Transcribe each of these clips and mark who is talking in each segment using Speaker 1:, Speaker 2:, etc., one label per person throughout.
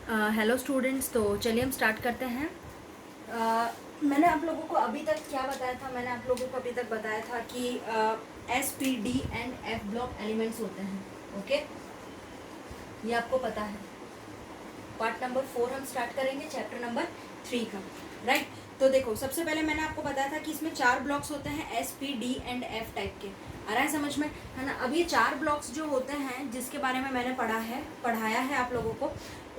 Speaker 1: Hello students, तो चलिए हम स्टार्ट करते हैं। मैंने आप लोगों को अभी तक क्या बताया था? मैंने आप लोगों को अभी तक बताया था कि S P D and F block elements होते हैं। ओके, ये आपको पता है। पार्ट नंबर 4 हम स्टार्ट करेंगे, चैप्टर नंबर 3 का। राइट, तो देखो, सबसे पहले मैंने आपको बताया था कि इसमें 4 ब्लॉक्स होते हैं, S P D and F type के। आ रहा है समझ में, है ना? अब ये 4 ब्लॉक्स जो होते हैं, जिसके बारे में मैंने पढ़ाया है आप लोगों को,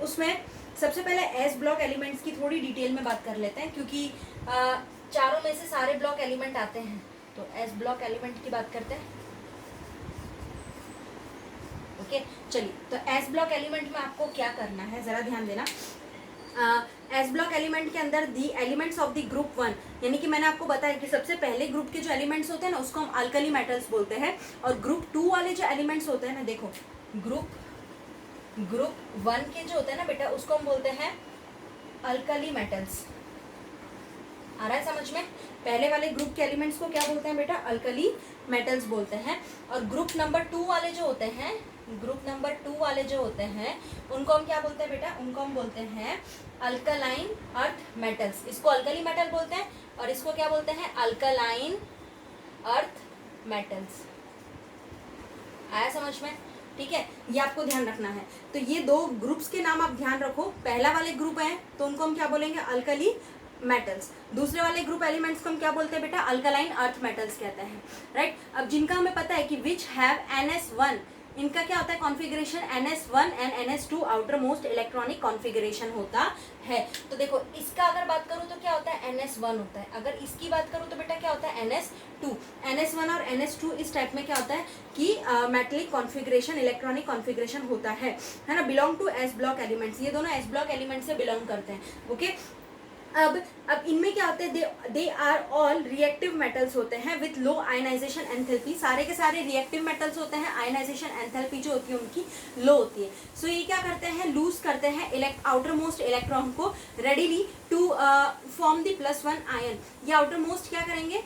Speaker 1: उसमें सबसे पहले एस ब्लॉक एलिमेंट्स की थोड़ी डिटेल में बात कर लेते हैं, क्योंकि चारों में से सारे ब्लॉक एलिमेंट आते हैं। तो एस ब्लॉक एलिमेंट की बात करते हैं। ओके, चलिए, तो एस ब्लॉक एलिमेंट में आपको क्या करना है, जरा ध्यान देना। एस ब्लॉक एलिमेंट के अंदर दी एलिमेंट्स ऑफ द ग्रुप 1, यानी कि मैंने आपको बताया कि सबसे पहले ग्रुप के जो एलिमेंट्स होते हैं ना, उसको हम अल्कली मेटल्स बोलते हैं। और ग्रुप 2 वाले जो एलिमेंट्स होते हैं ना, देखो, ग्रुप 1 के जो होते हैं ना बेटा, उसको हम बोलते हैं अल्कली मेटल्स। आ रहा है समझ में? पहले वाले ग्रुप के एलिमेंट्स को क्या बोलते हैं बेटा? अल्कली मेटल्स बोलते हैं। और ग्रुप नंबर 2 वाले जो होते हैं, उनको हम क्या बोलते हैं बेटा? उनको हम बोलते हैं अल्कलाइन अर्थ मेटल्स। इसको अल्कली मेटल बोलते हैं और इसको क्या बोलते हैं? Alkaline earth metals. आया समझ में? ठीक है, ये आपको ध्यान रखना है। तो ये 2 ग्रुप्स के नाम आप ध्यान रखो। पहला वाले ग्रुप है तो उनको हम क्या बोलेंगे? Alkali metals. दूसरे वाले ग्रुप एलिमेंट्स को हम क्या बोलते हैं बेटा? अल्कलाइन अर्थ मेटल्स कहते हैं। राइट, अब जिनका हमें पता है कि विच हैव NS1, इनका क्या होता है configuration? NS1 and NS2 outer most electronic configuration होता है। तो देखो, इसका अगर बात करूँ तो क्या होता है? NS1 होता है। अगर इसकी बात करूँ तो बेटा क्या होता है? NS2। NS1 और NS2 इस टाइप में क्या होता है कि मेटलिक कॉन्फ़िगरेशन, इलेक्ट्रॉनिक कॉन्फ़िगरेशन होता है ना? Belong to S block elements. ये दोनों एस ब्लॉक एलिमेंट से बिलोंग करते हैं। ओके, अब इनमें क्या होते हैं? They are all reactive metals होते हैं विथ लो आयनाइजेशन एंथैल्पी। सारे के सारे रिएक्टिव मेटल्स होते हैं। आयनाइजेशन एंथैल्पी जो होती है उनकी लो होती है। सो ये क्या करते हैं? लूज करते हैं आउटर मोस्ट इलेक्ट्रॉन को readily to form the +1 ion. ये आउटर मोस्ट क्या करेंगे?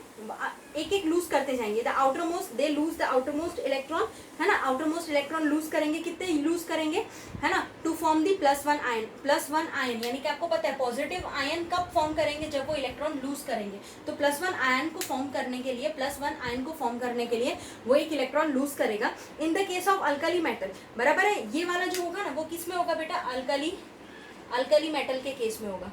Speaker 1: एक एक लूज करते जाएंगे। The outermost, they lose the outermost electron, है ना? आउटर मोस्ट इलेक्ट्रॉन लूज करेंगे। कितने लूज करेंगे, है ना? To form the +1 ion. +1 ion यानी कि आपको पता है पॉजिटिव आयन कब फॉर्म करेंगे? जब वो इलेक्ट्रॉन लूज करेंगे। तो +1 आयन को फॉर्म करने के लिए वो एक इलेक्ट्रॉन लूज करेगा। In the case of alkali metal, बराबर है? ये वाला जो होगा ना, वो किस में होगा बेटा? अल्कली मेटल के केस में होगा।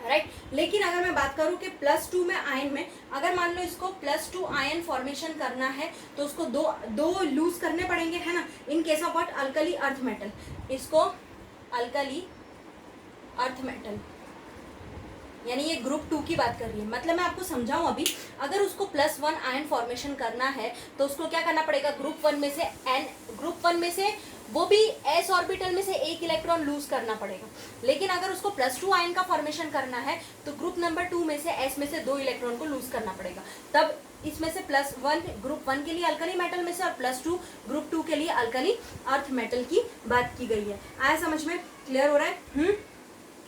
Speaker 1: राइट, लेकिन अगर मैं बात करूं कि +2 में आयन में, अगर मान लो इसको +2 आयन फॉर्मेशन करना है तो उसको दो लूज करने पड़ेंगे, है ना? In case of what? Alkali earth metal. इसको अल्कली अर्थ मेटल, यानी ये ग्रुप 2 की बात कर रही है। मतलब मैं आपको समझाऊं अभी, अगर उसको +1 आयन फॉर्मेशन करना है तो उसको क्या करना पड़ेगा? ग्रुप 1 में से वो भी s ऑर्बिटल में से एक इलेक्ट्रॉन लूज करना पड़ेगा। लेकिन अगर उसको +2 आयन का फॉर्मेशन करना है तो ग्रुप नंबर 2 में से s में से 2 इलेक्ट्रॉन को लूज करना पड़ेगा। तब इसमें से +1 ग्रुप 1 के लिए अल्कली मेटल में से और +2 ग्रुप 2 के लिए अल्कली अर्थ मेटल की बात की गई है। आया समझ में? क्लियर हो रहा है?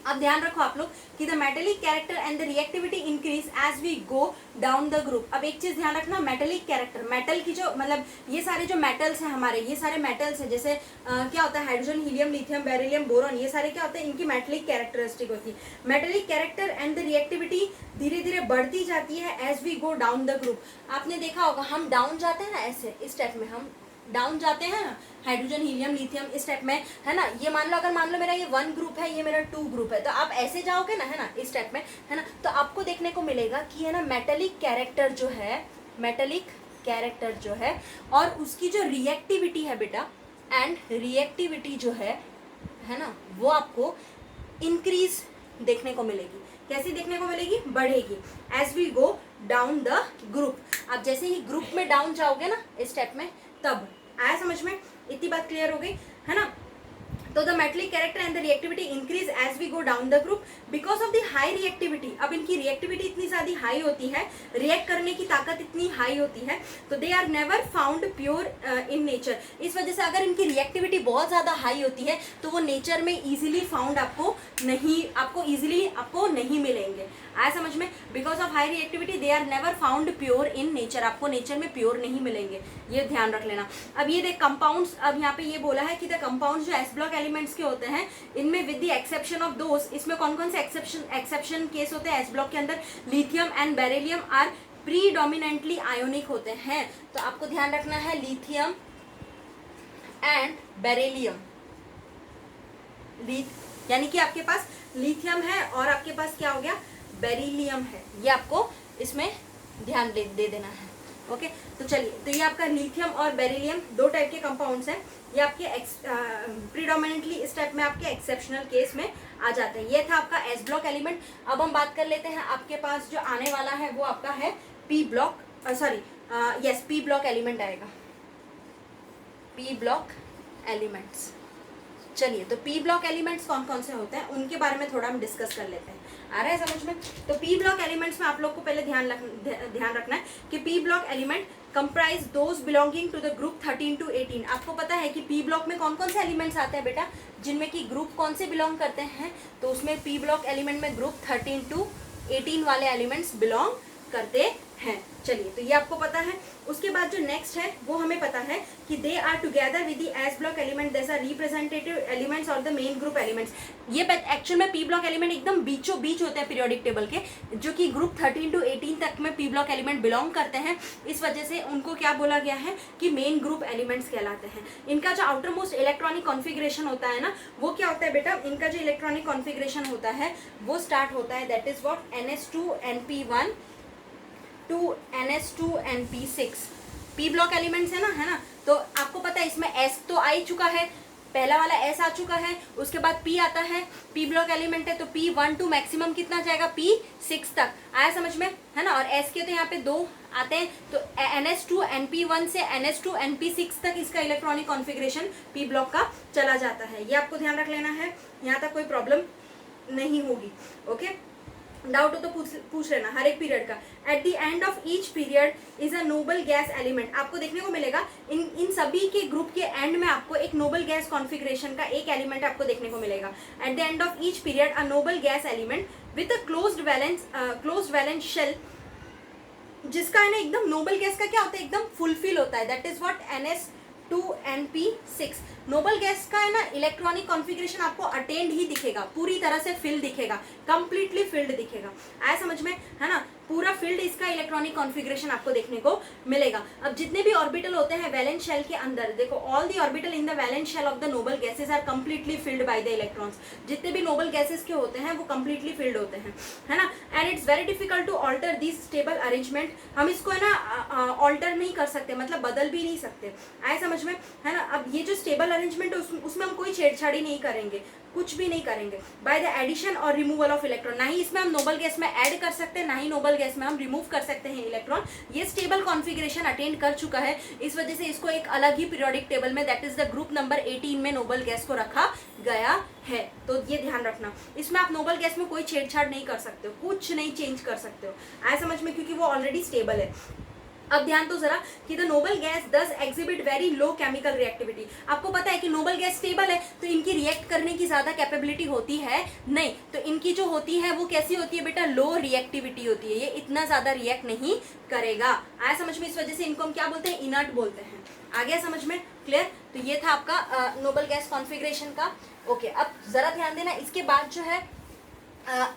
Speaker 1: अब ध्यान रखो आप लोग कि the metallic character and the reactivity increase as we go down the group. अब एक चीज ध्यान रखना, मेटेलिक कैरेक्टर, मेटल की जो, मतलब ये सारे जो मेटल्स हैं हमारे, ये सारे मेटल्स हैं, जैसे क्या होता है? Hydrogen, helium, lithium, beryllium, boron, ये सारे क्या होते हैं? इनकी मेटेलिक कैरेक्टरिस्टिक होती है। Metallic character and the reactivity धीरे धीरे बढ़ती जाती है as we go down the group. आपने देखा होगा, हम डाउन जाते हैं ना, ऐसे इस टाइप में हम डाउन जाते हैं ना, हाइड्रोजन, हीलियम, लिथियम, इस टाइप में, है ना? ये मान लो, अगर मान लो मेरा ये 1 ग्रुप है, ये मेरा 2 ग्रुप है, तो आप ऐसे जाओगे ना, है ना? इस टाइप में, है ना? तो आपको देखने को मिलेगा कि, है ना, मेटेलिक कैरेक्टर जो है और उसकी जो रिएक्टिविटी है बेटा, एंड रिएक्टिविटी जो है ना, वो आपको इंक्रीज देखने को मिलेगी। कैसी देखने को मिलेगी? बढ़ेगी as we go down the group. आप जैसे ही ग्रुप में डाउन जाओगे ना, इस स्टेप में, तब। आया समझ में? इतनी बात क्लियर हो गई, है ना? तो the metallic character and the reactivity increase as we go down the group because of the high reactivity. अब इनकी रिएक्टिविटी इतनी ज्यादा हाई होती है, रिएक्ट करने की ताकत इतनी हाई होती है, तो they are never found pure in nature. इस वजह से अगर इनकी रिएक्टिविटी बहुत ज्यादा हाई होती है तो वो नेचर में इजीली फाउंड आपको नहीं मिलेंगे। आया समझ में? Because of high reactivity they are never found pure in nature. आपको नेचर में प्योर नहीं मिलेंगे, ये ध्यान रख लेना। अब ये देख कंपाउंड्स, अब यहाँ पे ये बोला है कि द कंपाउंड्स जो एस ब्लॉक एलिमेंट्स के होते हैं, इनमें with the exception of those, इसमें कौन कौन से एक्सेप्शन केस होते हैं एस ब्लॉक के अंदर, lithium and beryllium are predominantly ionic होते हैं। तो आपको ध्यान रखना है लिथियम एंड बेरिलियम, यानी कि आपके पास लिथियम है और आपके पास क्या हो गया, बेरिलियम है, ये आपको इसमें ध्यान दे देना है। ओके, तो चलिए, तो ये आपका लिथियम और बेरिलियम दो टाइप के कंपाउंड्स हैं, ये आपके प्रीडोमिनेंटली इस टाइप में आपके एक्सेप्शनल केस में आ जाते हैं। ये था आपका एस ब्लॉक एलिमेंट। अब हम बात कर लेते हैं, आपके पास जो आने वाला है वो आपका है P block, yes P block element आएगा, पी ब्लॉक एलिमेंट्स। चलिए, तो पी ब्लॉक एलिमेंट्स कौन कौन से होते हैं उनके बारे में थोड़ा हम डिस्कस कर लेते हैं। आ रहा है समझ में? तो पी ब्लॉक एलिमेंट्स में आप लोग को पहले ध्यान रखना है कि P block element comprise those belonging to the group 13 to 18। आपको पता है कि पी ब्लॉक में कौन कौन से एलिमेंट्स आते हैं बेटा, जिनमें कि ग्रुप कौन से बिलोंग करते हैं, तो उसमें पी ब्लॉक एलिमेंट में ग्रुप 13 to 18 वाले एलिमेंट्स बिलोंग करते हैं। चलिए, तो ये आपको पता है। उसके बाद जो नेक्स्ट है वो हमें पता है कि they are together with the S block element they are representative elements और द मेन ग्रुप एलिमेंट्स। ये एक्चुअल में पी ब्लॉक एलिमेंट एकदम बीचों बीच होते हैं पीरियोडिक टेबल के, जो कि ग्रुप 13 to 18 तक में पी ब्लॉक एलिमेंट बिलोंग करते हैं। इस वजह से उनको क्या बोला गया है कि मेन ग्रुप एलिमेंट्स कहलाते हैं। इनका जो आउटर मोस्ट इलेक्ट्रॉनिक कॉन्फिगरेशन होता है ना, वो क्या होता है बेटा, इनका जो इलेक्ट्रॉनिक कॉन्फिगरेशन होता है वो स्टार्ट होता है that is what NS2 NP1 to NS2 NP6। P block elements है ना, तो आपको पता है इसमें एस तो आ ही चुका है, पहला वाला एस आ चुका है, उसके बाद पी आता है, पी ब्लॉक एलिमेंट है तो P1 to मैक्सिमम कितना जाएगा, P6 तक। आया समझ में, है ना। और एस के तो यहाँ पे 2 आते हैं, तो NS2 NP1 से NS2 NP6 तक इसका इलेक्ट्रॉनिक कॉन्फिगरेशन पी ब्लॉक का चला जाता है। ये आपको ध्यान रख लेना है, यहाँ तक कोई प्रॉब्लम नहीं होगी। ओके, डाउट हो तो पूछ लेना हर एक पीरियड का। Eight the end of each period is a noble gas element. आपको देखने को मिलेगा इन सभी के ग्रुप के एंड में आपको एक नोबल गैस कॉन्फिगरेशन का एक एलिमेंट आपको देखने को मिलेगा। At the end of each period a noble gas element with a closed valence shell, जिसका है ना एकदम नोबल गैस का क्या होता है, एकदम फुलफिल होता है, that is what NS2 NP6। Noble gas का है ना इलेक्ट्रॉनिक कॉन्फिगरेशन आपको अटेंड ही दिखेगा, पूरी तरह से फिल दिखेगा, कंप्लीटली फिल्ड दिखेगा। आया समझ में, है ना, पूरा फिल्ड इसका इलेक्ट्रॉनिक कॉन्फिगरेशन आपको देखने को मिलेगा। अब जितने भी ऑर्बिटल होते हैं वैलेंस शेल के अंदर, देखो all the orbital in the valence shell of the noble gases are completely filled by the electrons. जितने भी नोबल गैसेस के होते हैं वो कंप्लीटली फिल्ड होते हैं, है ना। And it's very difficult to alter this stable arrangement. हम इसको है ना ऑल्टर नहीं कर सकते, मतलब बदल भी नहीं सकते। आया समझ में, है ना। अब ये जो स्टेबल अरेंजमेंट है उसमें हम कोई छेड़छाड़ी नहीं करेंगे, कुछ भी नहीं करेंगे बाय द एडिशन और रिमूवल ऑफ इलेक्ट्रॉन। ना ही इसमें हम नोबल गैस में ऐड कर सकते हैं, ना ही नोबल गैस में हम रिमूव कर सकते हैं इलेक्ट्रॉन। ये स्टेबल कॉन्फिगरेशन अटेंड कर चुका है, इस वजह से इसको एक अलग ही पीरियोडिक टेबल में that is the group number 18 में नोबल गैस को रखा गया है। तो ये ध्यान रखना, इसमें आप नोबल गैस में कोई छेड़छाड़ नहीं कर सकते हो, कुछ नहीं चेंज कर सकते हो। आया समझ में, क्योंकि वो ऑलरेडी स्टेबल है। अब ध्यान तो जरा कि the noble gas does exhibit very low chemical reactivity. आपको पता है कि नोबल गैस स्टेबल है तो इनकी रिएक्ट करने की ज्यादा कैपेबिलिटी होती है नहीं, तो इनकी जो होती है वो कैसी होती है बेटा, लो रिएक्टिविटी होती है, ये इतना ज्यादा रिएक्ट नहीं करेगा। आया समझ में, इस वजह से इनको हम क्या बोलते हैं, इनर्ट बोलते हैं। आ गया समझ में, क्लियर। तो ये था आपका नोबल गैस कॉन्फिगरेशन का। ओके, अब जरा ध्यान देना, इसके बाद जो है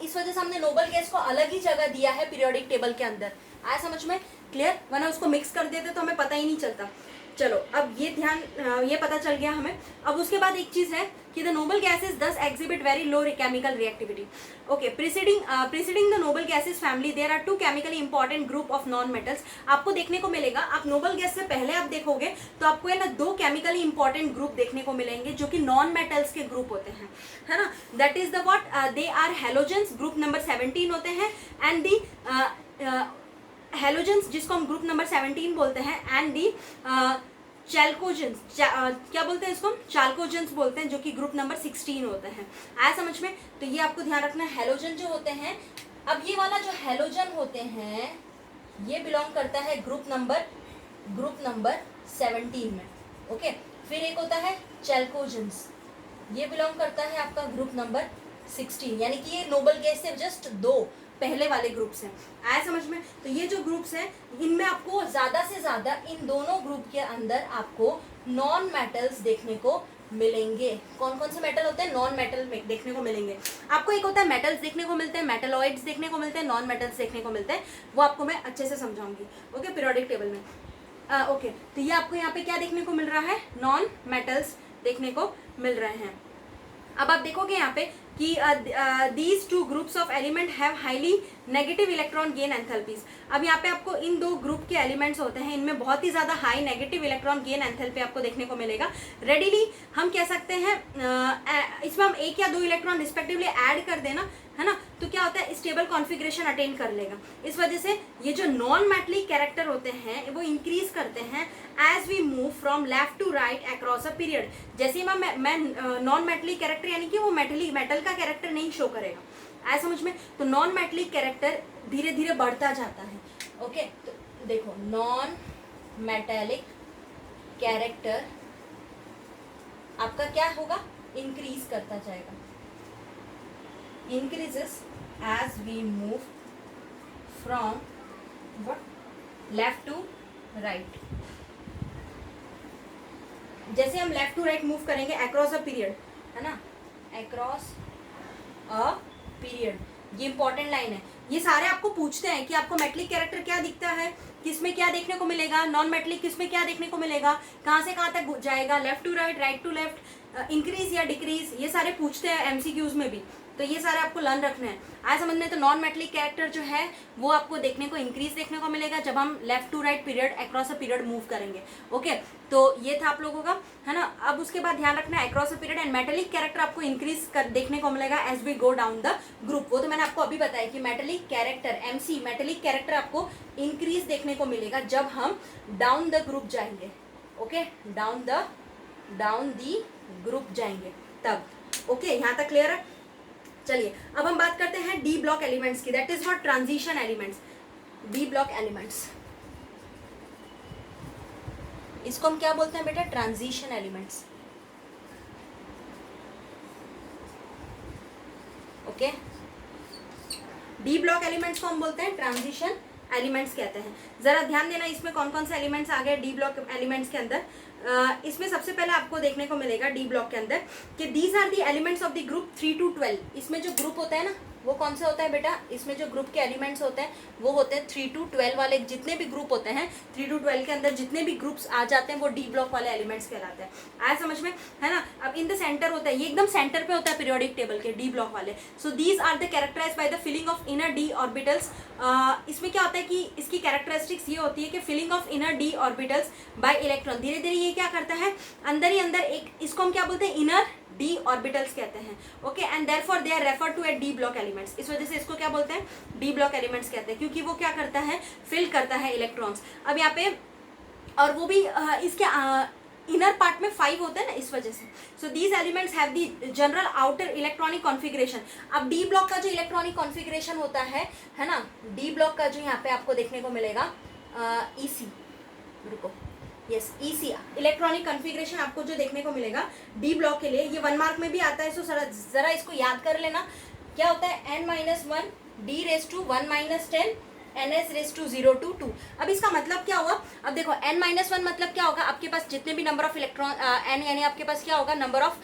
Speaker 1: इस वजह से हमने नोबल गैस को अलग ही जगह दिया है पीरियोडिक टेबल के अंदर। आया समझ में, क्लियर, वरना उसको मिक्स कर देते तो हमें पता ही नहीं चलता। चलो, अब ये पता चल गया हमें। अब उसके बाद एक चीज है कि the noble gases thus exhibit very low chemical reactivity. Okay, preceding the noble gases family there are 2 chemically important group of non metals. आपको देखने को मिलेगा, आप नोबल गैस से पहले आप देखोगे तो आपको है ना 2 केमिकली इंपॉर्टेंट ग्रुप देखने को मिलेंगे जो कि नॉन मेटल्स के ग्रुप होते हैं, है ना। That is the what they are halogens, group number 17 होते हैं, एंड दी हैलोजेंस जिसको हम ग्रुप नंबर 17 बोलते हैं, एंड दी चैल्कोजेंस, क्या बोलते हैं इसको, चाल्कोजेंस बोलते हैं, जो कि ग्रुप नंबर 16 होते हैं। आया समझ में, तो ये आपको ध्यान रखना है। हैलोजन जो होते हैं, अब ये वाला जो हैलोजन होते हैं ये बिलोंग करता है ग्रुप नंबर 17 में। ओके, फिर एक होता है चैल्कोजेंस, ये बिलोंग करता है आपका ग्रुप नंबर 16, यानी कि ये नोबल गैस से जस्ट 2 पहले वाले ग्रुप्स हैं। आया समझ में, तो ये जो ग्रुप्स हैं इनमें आपको ज्यादा से ज्यादा इन दोनों ग्रुप के अंदर आपको नॉन मेटल्स देखने को मिलेंगे। कौन कौन से मेटल होते हैं? नॉन मेटल में देखने को मिलेंगे आपको। एक होता है मेटल्स देखने को मिलते हैं, मेटलॉइड्स देखने को मिलते हैं, नॉन मेटल्स देखने को मिलते हैं, वो आपको मैं अच्छे से समझाऊंगी। ओके, पीरियोडिक टेबल में। ओके, तो ये आपको यहाँ पे क्या देखने को मिल रहा है? नॉन मेटल्स देखने को मिल रहे हैं। अब आप देखोगे यहाँ पे कि these two groups of element have highly negative electron gain enthalpies. अब यहाँ पे आपको इन दो ग्रुप के एलिमेंट्स होते हैं, इनमें बहुत ही ज्यादा high negative electron gain enthalpy आपको देखने को मिलेगा। रेडिली हम कह सकते हैं इसमें हम एक या दो इलेक्ट्रॉन रिस्पेक्टिवली ऐड कर देना, है ना, तो क्या होता है? स्टेबल कॉन्फ़िगरेशन अटेन कर लेगा। इस वजह से ये जो नॉन मेटलिक कैरेक्टर होते हैं वो इंक्रीज करते हैं as we move from left to right across a period. जैसे ही मैं नॉन मेटलिक कैरेक्टर यानी कि वो मेटल का कैरेक्टर नहीं शो करेगा, ऐसा समझ में। तो नॉन मेटलिक कैरेक्टर धीरे धीरे बढ़ता जाता है। ओके, तो देखो नॉन मेटेलिक कैरेक्टर आपका क्या होगा? इंक्रीज करता जाएगा, increases as we move from what left to right। जैसे हम लेफ्ट टू राइट मूव करेंगे अक्रॉस अ पीरियड, है ना, अक्रॉस अ पीरियड, ये इंपॉर्टेंट लाइन है। ये सारे आपको पूछते हैं कि आपको मेटलिक कैरेक्टर क्या दिखता है, किसमें क्या देखने को मिलेगा, नॉन मेटलिक किसमें क्या देखने को मिलेगा, कहाँ से कहाँ तक जाएगा, left to right, right to left, increase या डिक्रीज, ये सारे पूछते हैं एमसीक्यूज में भी। तो ये सारे आपको लर्न रखने हैं। आज समझने तो नॉन मेटलिक कैरेक्टर जो है वो आपको देखने को इंक्रीज देखने को मिलेगा जब हम left to right period across a period move करेंगे। ओके, तो ये था आप लोगों का, है ना। अब उसके बाद ध्यान रखना है across a period and metallic character आपको इंक्रीज कर देखने को मिलेगा as we go down the group. वो तो मैंने आपको अभी बताया कि metallic character MC metallic character आपको इंक्रीज देखने को मिलेगा जब हम डाउन द ग्रुप जाएंगे। ओके, डाउन दी ग्रुप जाएंगे तब। ओके, यहाँ तक क्लियर है? चलिए अब हम बात करते हैं डी ब्लॉक एलिमेंट्स की, that is what transition elements. D block elements, इसको हम क्या बोलते हैं बेटा? Transition elements. Okay, D block elements को हम बोलते हैं ट्रांजिशन एलिमेंट्स कहते हैं। जरा ध्यान देना इसमें कौन कौन से एलिमेंट्स आ गए डी ब्लॉक एलिमेंट्स के अंदर। इसमें सबसे पहले आपको देखने को मिलेगा डी ब्लॉक के अंदर कि these are the elements of the group 3 to 12। इसमें जो ग्रुप होता है ना वो कौन सा होता है बेटा? इसमें जो ग्रुप के एलिमेंट्स होते हैं वो होते हैं 3 to 12 वाले। जितने भी ग्रुप होते हैं 3 to 12 के अंदर जितने भी ग्रुप्स आ जाते हैं वो डी ब्लॉक वाले एलिमेंट्स कहलाते हैं। आया समझ में, है ना। अब इन द सेंटर होता है, ये एकदम सेंटर पे होता है पीरियोडिक टेबल के डी ब्लॉक वाले। So these are the characterised by the filling of inner D orbitals. इसमें क्या होता है कि इसकी कैरेक्टरिस्टिक्स ये होती है कि filling of inner D orbitals by electron. धीरे धीरे ये क्या करता है, अंदर ही अंदर एक, इसको हम क्या बोलते हैं? इनर डी ऑर्बिटल्स कहते हैं। Okay, and therefore they are referred to as D block elements. इस वजह से इसको क्या बोलते हैं? डी ब्लॉक एलिमेंट्स कहते हैं, क्योंकि वो क्या करता है? फिल करता है इलेक्ट्रॉन्स। अब यहाँ पे और वो भी इसके इनर पार्ट में 5 होते हैं ना, इस वजह से। So these elements have the general outer electronic configuration. अब डी ब्लॉक का जो इलेक्ट्रॉनिक कॉन्फ़िगरेशन होता है ना, डी ब्लॉक का जो यहाँ पे आपको देखने को मिलेगा ईसी, रुको, यस, ईसी इलेक्ट्रॉनिक कॉन्फ़िगरेशन आपको जो देखने को मिलेगा डी ब्लॉक के लिए, ये 1 मार्क में भी आता है। सो जरा इसको याद कर लेना। क्या होता है? n-1 d⁻1 - 10 ns⁻0 to 2। अब इसका मतलब क्या हुआ? अब देखो n-1 मतलब क्या होगा? आपके पास जितने भी नंबर ऑफ इलेक्ट्रॉन n यानी आपके पास क्या होगा? नंबर ऑफ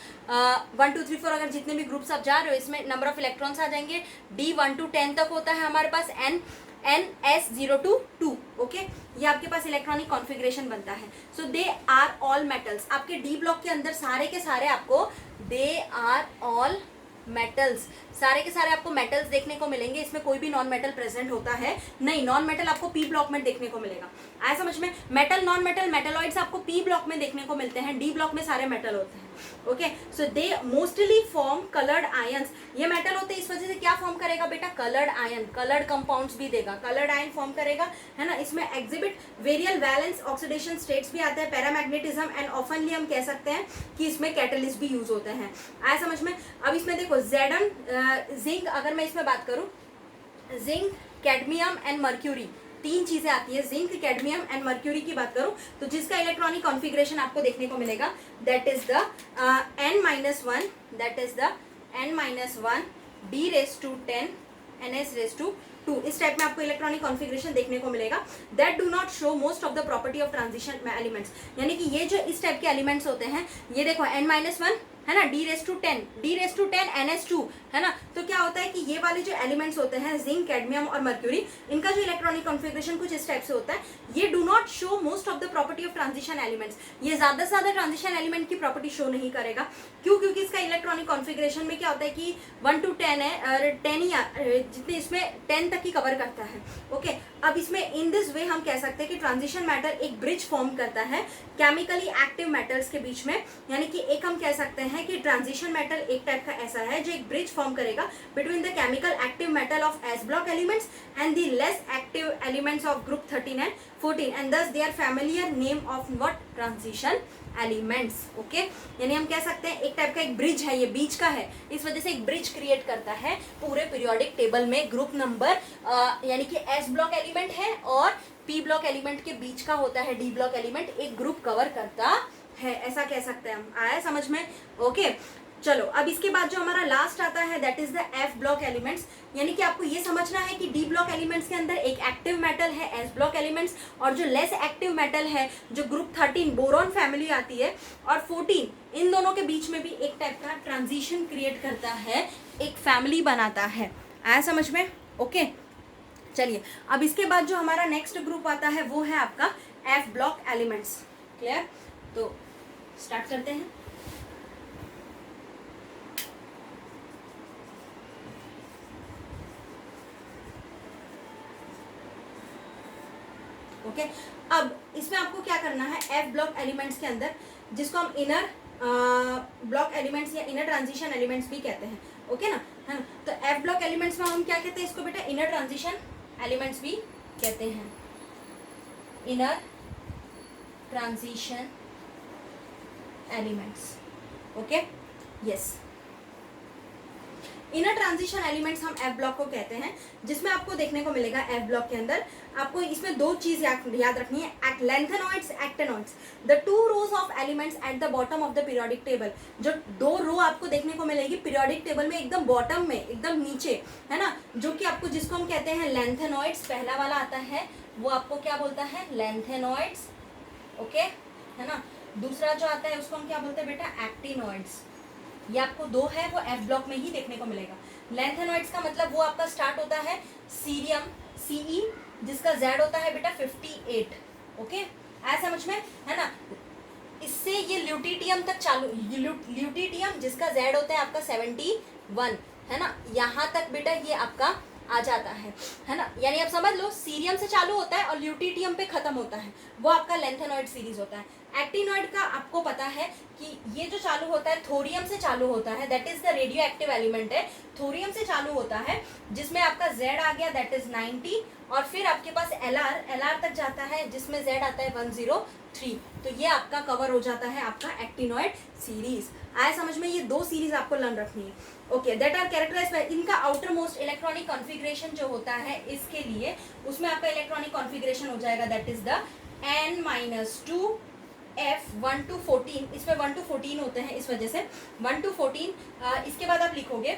Speaker 1: 1 2 3 4, अगर जितने भी ग्रुप्स आप जा रहे हो इसमें नंबर ऑफ इलेक्ट्रॉन्स आ जाएंगे। d 1 to 10 तक होता है हमारे पास ns⁻0 to 2। ओके, ये आपके पास इलेक्ट्रॉनिक कॉन्फ़िगरेशन बनता है। सो दे आर ऑल मेटल्स। आपके डी ब्लॉक के अंदर सारे के सारे आपको दे आर ऑल मेटल्स, सारे के सारे आपको मेटल्स देखने को मिलेंगे। इसमें कोई भी नॉन मेटल प्रेजेंट होता है नहीं। नॉन मेटल आपको पी ब्लॉक में देखने को मिलेगा। आया समझ में? मेटल, नॉन मेटल, मेटलॉइड्स आपको पी ब्लॉक में देखने को मिलते हैं। डी ब्लॉक में सारे मेटल होते हैं। Okay, so they mostly form coloured ions. ये मेटल होते हैं, इस वजह से क्या फॉर्म करेगा बेटा? कलर्ड आयन, कलर्ड कंपाउंड्स भी देगा, कलर्ड आयन फॉर्म करेगा, है ना। इसमें एग्जिबिट वेरियल वैलेंस ऑक्सीडेशन स्टेट्स भी आते हैं, पैरामैग्नेटिज्म, एंड ऑफनली हम कह सकते हैं कि इसमें कैटलिस्ट भी यूज होते हैं। आया समझ में? अब इसमें देखो ज़ेडन, जिंक, अगर मैं इसमें बात करूं, जिंक, कैडमियम एंड मर्क्यूरी, 3 चीजें आती है। जिंक, कैडमियम एंड मर्क्यूरी की बात करूं तो जिसका इलेक्ट्रॉनिक कॉन्फ़िगरेशन आपको देखने को मिलेगा that is the n-1 d⁻1 ns⁻2 2 इस टाइप में आपको इलेक्ट्रॉनिक कॉन्फ़िगरेशन देखने को मिलेगा। That do not show most of the property of transition elements, यानी कि ये जो इस टाइप के एलिमेंट्स होते हैं, ये देखो n-1 है ना, d⁻10 ns2 है ना, तो क्या होता है कि ये वाले जो एलिमेंट्स होते हैं जिंक, कैडमियम और मर्क्यूरी, इनका जो इलेक्ट्रॉनिक कॉन्फ़िगरेशन कुछ इस टाइप से होता है। ये do not show most of the property of transition elements, ये ज्यादा से ज्यादा ट्रांजिशन एलिमेंट की प्रॉपर्टी शो नहीं करेगा। क्यों? क्योंकि इसका इलेक्ट्रॉनिक कॉन्फ़िगरेशन में क्या होता है कि 1 to 10 है, और 10 ही जितने इसमें 10 तक ही कवर करता है। ओके, अब इसमें इन दिस वे हम कह सकते हैं कि ट्रांजिशन मैटर एक ब्रिज फॉर्म करता है केमिकली एक्टिव मेटल्स के बीच में, यानी कि एक हम कह सकते हैं कि ट्रांजिशन मेटल एक टाइप का ऐसा है जो एक ब्रिज फॉर्म करेगा between the chemical active metal of S block elements and the less active elements of group 13 and 14 and thus they are familiar name of what transition elements. Okay, यानी हम कह सकते हैं एक टाइप का एक bridge है, ये बीच का है, इस वजह से एक ब्रिज क्रिएट करता है पूरे पीरियोडिक टेबल में। ग्रुप नंबर यानी कि एस ब्लॉक एलिमेंट है और पी ब्लॉक एलिमेंट के बीच का होता है डी ब्लॉक एलिमेंट, एक ग्रुप कवर करता है, ऐसा कह सकते हैं हम। आया समझ में? ओके, चलो अब इसके बाद जो हमारा लास्ट आता है that is the F block elements, यानी कि आपको ये समझना है कि डी ब्लॉक एलिमेंट्स के अंदर एक एक्टिव मेटल है एस ब्लॉक एलिमेंट्स, और जो लेस एक्टिव मेटल है जो ग्रुप 13 बोरॉन फैमिली आती है और 14, इन दोनों के बीच में भी एक टाइप का ट्रांजिशन क्रिएट करता है, एक फैमिली बनाता है। आया समझ में? ओके, चलिए अब इसके बाद जो हमारा नेक्स्ट ग्रुप आता है वो है आपका एफ ब्लॉक एलिमेंट्स। क्लियर? तो स्टार्ट करते हैं। ओके, अब इसमें आपको क्या करना है, एफ ब्लॉक एलिमेंट्स के अंदर, जिसको हम इनर ब्लॉक एलिमेंट्स या इनर ट्रांजिशन एलिमेंट्स भी कहते हैं, ओके ना, है ना, तो एफ ब्लॉक एलिमेंट्स में हम क्या कहते हैं इसको बेटा, इनर ट्रांजिशन एलिमेंट्स भी कहते हैं, inner transition elements. Okay, yes, inner transition elements हम एफ ब्लॉक को कहते हैं, जिसमें आपको देखने को मिलेगा एफ ब्लॉक के अंदर आपको इसमें दो चीज याद रखनी है, lanthanoids, actinoids, the two rows of elements at the bottom of the periodic table. जो दो रो आपको देखने को मिलेगी पीरियोडिक टेबल में एकदम बॉटम में, एकदम नीचे, है ना, जो कि आपको जिसको हम कहते हैं लैंथेनॉइड्स, पहला वाला आता है वो आपको क्या बोलता है, लैंथेनॉइड्स। ओके, है ना, दूसरा जो आता है उसको हम क्या बोलते हैं बेटा, एक्टिनॉइड्स। ये आपको दो है वो एफ ब्लॉक में ही देखने को मिलेगा। लैंथेनॉइड्स का मतलब वो आपका स्टार्ट होता है सीरियम, सीई, जिसका जेड होता है बेटा 58। ओके, ऐसा समझ में, है ना, इससे ये ल्यूटिटियम तक चालू, ल्यूटिटियम जिसका जेड होता है आपका 71, है ना, यहाँ तक बेटा ये आपका आ जाता है ना, यानी आप समझ लो सीरियम से चालू होता है और ल्यूटिटियम पे खत्म होता है, वो आपका लैंथेनॉइड सीरीज होता है। एक्टिनॉइड का आपको पता है कि ये जो चालू होता है थोरियम से चालू होता है, that is the radio active element है, थोरियम से चालू होता है, जिसमें आपका Z आ गया दैट इज 90, और फिर आपके पास LR तक जाता है जिसमें Z आता है 103, तो ये आपका कवर हो जाता है आपका एक्टिनॉइड सीरीज। आया समझ में? ये दो सीरीज आपको लर्न रखनी है। Okay, that are characterised by, इनका आउटर मोस्ट इलेक्ट्रॉनिक कॉन्फ़िगरेशन जो होता है इसके लिए, उसमें आपका इलेक्ट्रॉनिक कॉन्फ़िगरेशन हो जाएगा that is the n-2 F 1 to 14, इसमें 1 to 14 होते हैं, इस वजह से 1 to 14। इसके बाद आप लिखोगे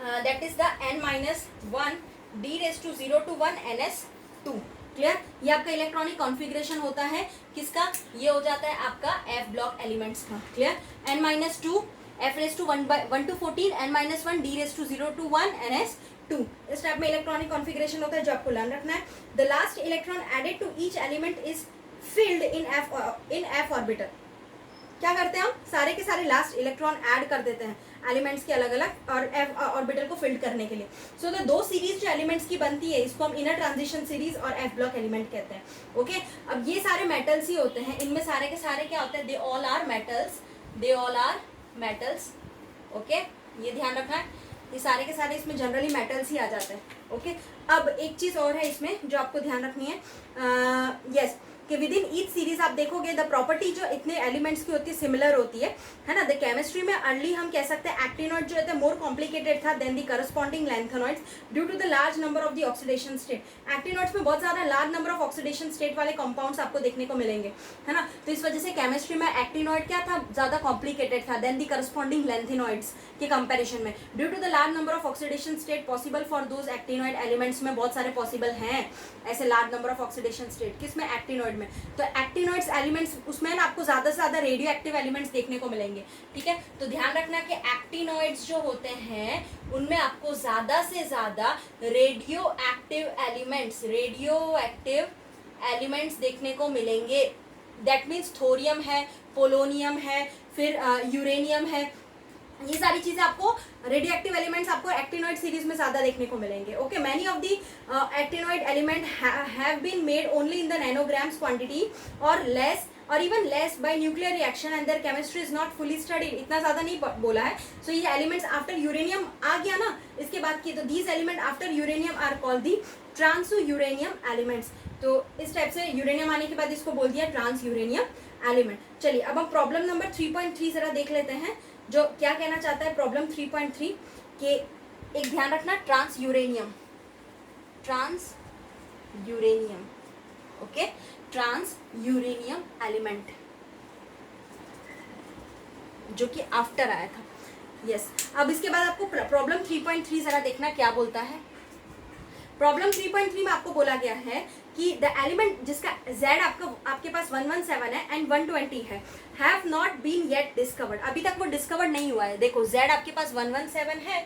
Speaker 1: that is the n-1 d⁻0 to 1 ns2। Clear? ये आपका इलेक्ट्रॉनिक कॉन्फ़िगरेशन होता है किसका, ये हो जाता है आपका एफ ब्लॉक एलिमेंट्स का। Clear? n-2 F⁻1 to 14 n-1 d⁻0 to 1 ns2, इस टाइप में इलेक्ट्रॉनिक कॉन्फ़िगरेशन होता है जो आपको लर्न रखना है। The last electron added to each element is filled in F orbital. क्या करते हैं हम, सारे के सारे लास्ट इलेक्ट्रॉन ऐड कर देते हैं एलिमेंट्स के अलग अलग, और एफ ऑर्बिटल को फिल्ड करने के लिए। सो द दो सीरीज जो एलिमेंट्स की बनती है इसको हम इनर ट्रांजिशन सीरीज और एफ ब्लॉक एलिमेंट कहते हैं। ओके, अब ये सारे मेटल्स ही होते हैं, इनमें सारे के सारे क्या होते हैं, they all are metals, they all are metals. Okay, ये ध्यान रखना है, ये सारे के सारे इसमें जनरली मेटल्स ही आ जाते हैं। ओके, अब एक चीज और है इसमें जो आपको ध्यान रखनी है, यस, कि विद इन ईच सीरीज आप देखोगे द प्रॉपर्टी जो इतने एलिमेंट्स की होती है सिमिलर होती है ना। द केमिस्ट्री में अर्ली हम कह सकते हैं एक्टिनॉइड जो है मोर कॉम्प्लिकेटेड था than the corresponding lanthanoids due to the large number of the oxidation state. Actinoids में बहुत ज्यादा large number of oxidation state वाले कंपाउंड्स आपको देखने को मिलेंगे, है ना। तो इस वजह से केमिस्ट्री में एक्टिनॉइड क्या था, ज्यादा कॉम्प्लिकेटेड था देन द करस्पॉन्डिंग लैंथेनॉइड्स के कंपैरिजन में। Due to the large number of oxidation state possible for those actinoid elements में बहुत सारे पॉसिबल हैं ऐसे large number of oxidation state, किसमें, एक्टिनॉइड में। तो एक्टिनॉइड्स एलिमेंट्स उसमें ना आपको ज्यादा से ज्यादा रेडियो एक्टिव एलिमेंट्स देखने को मिलेंगे, ठीक है। तो ध्यान रखना कि एक्टिनॉइड्स जो होते हैं उनमें आपको ज्यादा से ज्यादा रेडियो एक्टिव एलिमेंट्स देखने को मिलेंगे। दैट मीन्स थोरियम है, पोलोनियम है, फिर यूरेनियम है, ये सारी चीजें आपको रेडियो एक्टिव एलिमेंट्स आपको एक्टिनॉइड सीरीज में ज्यादा देखने को मिलेंगे। ओके, many of the actinoid element have been made only in the nanograms quantity और लेस और even less by nuclear reaction and their chemistry is not fully studied. इतना ज्यादा नहीं बोला है। सो ये एलिमेंट्स आफ्टर यूरेनियम आ गया ना इसके बाद की, तो these element after uranium are called the transuranium elements. तो इस टाइप से यूरेनियम आने के बाद इसको बोल दिया ट्रांस यूरेनियम एलिमेंट। चलिए अब हम प्रॉब्लम नंबर 3.3 जरा देख लेते हैं, जो क्या कहना चाहता है प्रॉब्लम 3.3 के। एक ध्यान रखना, transuranium, okay, transuranium element जो कि आफ्टर आया था। यस, अब इसके बाद आपको प्रॉब्लम 3.3 जरा देखना क्या बोलता है। प्रॉब्लम 3.3 में आपको बोला गया है कि द एलिमेंट जिसका Z आपके पास 117 है एंड 120 है, have not been yet discovered. अभी तक वो डिस्कवर्ड नहीं हुआ है। देखो Z आपके पास 117 है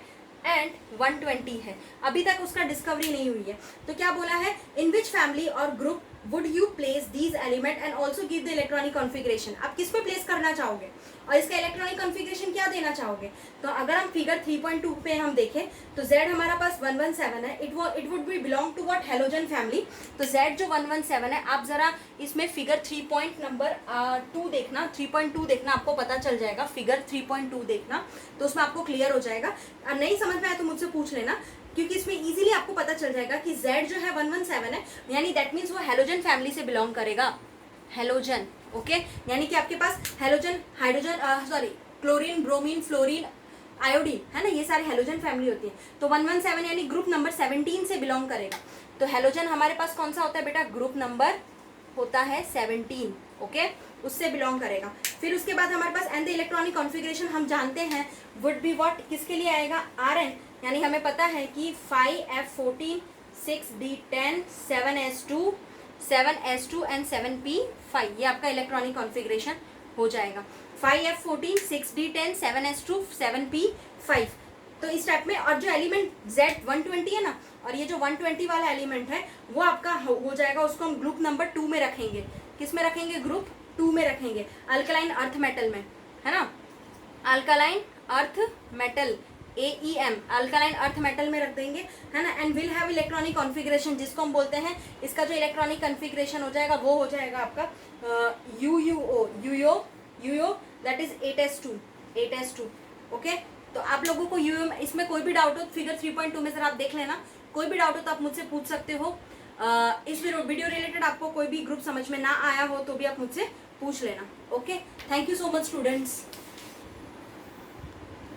Speaker 1: एंड 120 है, अभी तक उसका डिस्कवरी नहीं हुई है। तो क्या बोला है, इन विच फैमिली और group would you place these element and also give the electronic configuration. आप किस पे प्लेस करना चाहोगे और इसका इलेक्ट्रॉनिक कॉन्फिगरेशन क्या देना चाहोगे। तो अगर हम फिगर 3.2 पे हम देखें तो Z हमारा पास 117 है, it would be belong to what, halogen family. तो Z जो 117 है, आप जरा इसमें फिगर 3.2 देखना, 3.2 देखना, आपको पता चल जाएगा। फिगर 3.2 देखना तो उसमें आपको क्लियर हो जाएगा। नहीं समझ में आया तो मुझसे पूछ लेना, क्योंकि इसमें इजीली आपको पता चल जाएगा कि Z जो है 117 है, यानी दैट मीन्स वो हेलोजन फैमिली से बिलोंग करेगा। हेलोजन, ओके, यानी कि आपके पास halogen, hydrogen, sorry, chlorine, bromine, fluorine, iodine, है ना, ये सारे हेलोजन फैमिली होती है। तो 117 यानी ग्रुप नंबर 17 से बिलोंग करेगा। तो हेलोजन हमारे पास कौन सा होता है बेटा, ग्रुप नंबर होता है 17, ओके, उससे बिलोंग करेगा। फिर उसके बाद हमारे पास एंड द इलेक्ट्रॉनिक कॉन्फिगरेशन हम जानते हैं वुड बी व्हाट, किसके लिए आएगा, Rn, यानी हमें पता है कि 5f14 6d10 7s2 and 7p5, ये आपका इलेक्ट्रॉनिक कॉन्फिगरेशन हो जाएगा। 5f14 6d10 7s2 7p5। तो इस टाइप में, और जो एलिमेंट Z 120 है ना, और ये जो 120 वाला एलिमेंट है वो आपका हो जाएगा, उसको हम ग्रुप नंबर 2 में रखेंगे। किस में रखेंगे, ग्रुप 2 में रखेंगे, अल्कलाइन अर्थ मेटल में, है ना, alkaline earth metal, AEM, alkaline earth metal में रख देंगे, है ना। And will have electronic configuration, जिसको हम बोलते हैं, इसका जो इलेक्ट्रॉनिक कॉन्फिगरेशन हो जाएगा वो हो जाएगा आपका UO, that is 8s2, okay. तो आप लोगों को UO इसमें कोई भी डाउट हो फिगर 3.2 में जरा आप देख लेना, कोई भी डाउट हो तो आप मुझसे पूछ सकते हो। इस वीडियो रिलेटेड आपको कोई भी ग्रुप समझ में ना आया हो तो भी आप मुझसे पूछ लेना, okay. Thank you so much students.